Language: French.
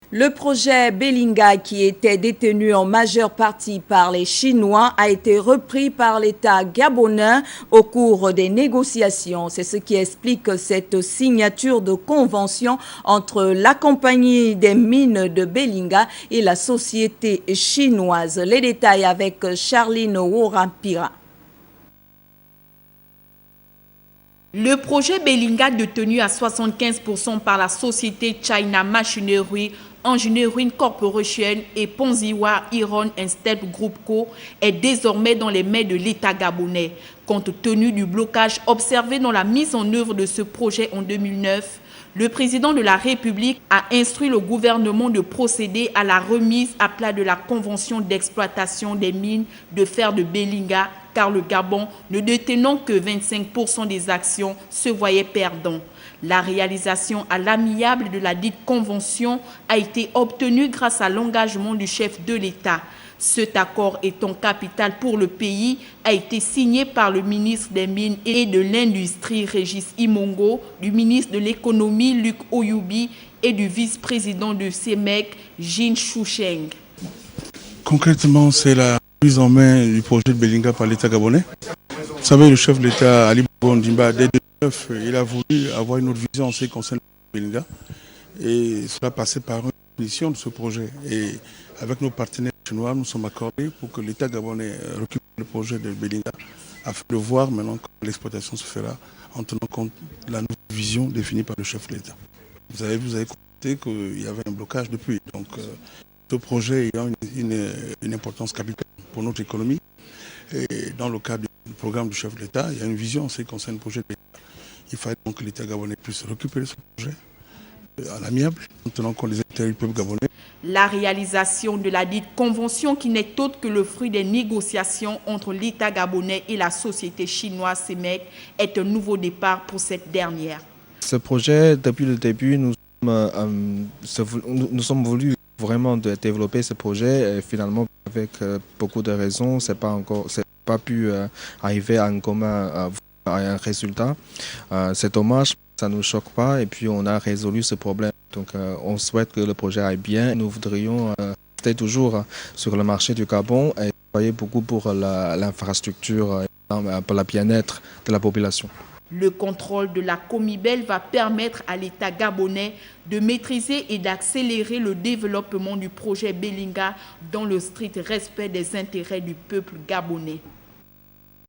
Le projet Belinga, qui était détenu en majeure partie par les Chinois, a été repris par l'État gabonais au cours des négociations. C'est ce qui explique cette signature de convention entre la compagnie des mines de Belinga et la société chinoise. Les détails avec Charline Worampira. Le projet Belinga, détenu à 75% par la société China Machinery Engineering Corporation et Ponziwa Iron and Steel Group Co., est désormais dans les mains de l'État gabonais. Compte tenu du blocage observé dans la mise en œuvre de ce projet en 2009, le président de la République a instruit le gouvernement de procéder à la remise à plat de la convention d'exploitation des mines de fer de Belinga, car le Gabon, ne détenant que 25% des actions, se voyait perdant. La réalisation à l'amiable de la dite convention a été obtenue grâce à l'engagement du chef de l'État. Cet accord étant capital pour le pays a été signé par le ministre des Mines et de l'Industrie Régis Imongo, du ministre de l'Économie Luc Oyubi et du vice-président de CEMEC Jin Shusheng. Concrètement, c'est la mise en main du projet de Belinga par l'État gabonais. Vous savez, le chef de l'État, Ali Bongo Ondimba, dès 2009, il a voulu avoir une autre vision en ce qui concerne Belinga. Et cela passait par une mission de ce projet. Et avec nos partenaires chinois, nous sommes accordés pour que l'État gabonais récupère le projet de Belinga, afin de voir maintenant comment l'exploitation se fera en tenant compte de la nouvelle vision définie par le chef de l'État. Vous avez constaté qu'il y avait un blocage depuis. Donc, ce projet ayant une importance capitale pour notre économie. Et dans le cadre du programme du chef de l'État, il y a une vision en ce qui concerne le projet de l'État. Il fallait donc que l'État gabonais puisse récupérer ce projet à l'amiable, en tenant compte des intérêts du peuple gabonais. La réalisation de la dite convention, qui n'est autre que le fruit des négociations entre l'État gabonais et la société chinoise CEMEC, est un nouveau départ pour cette dernière. Ce projet, depuis le début, nous sommes voulus vraiment de développer ce projet et finalement avec beaucoup de raisons, c'est pas pu arriver à un commun à un résultat. C'est dommage, ça ne nous choque pas et puis on a résolu ce problème. Donc on souhaite que le projet aille bien. Nous voudrions rester toujours sur le marché du Gabon et travailler beaucoup pour l'infrastructure, pour le bien-être de la population. Le contrôle de la Comibel va permettre à l'État gabonais de maîtriser et d'accélérer le développement du projet Belinga dans le strict respect des intérêts du peuple gabonais.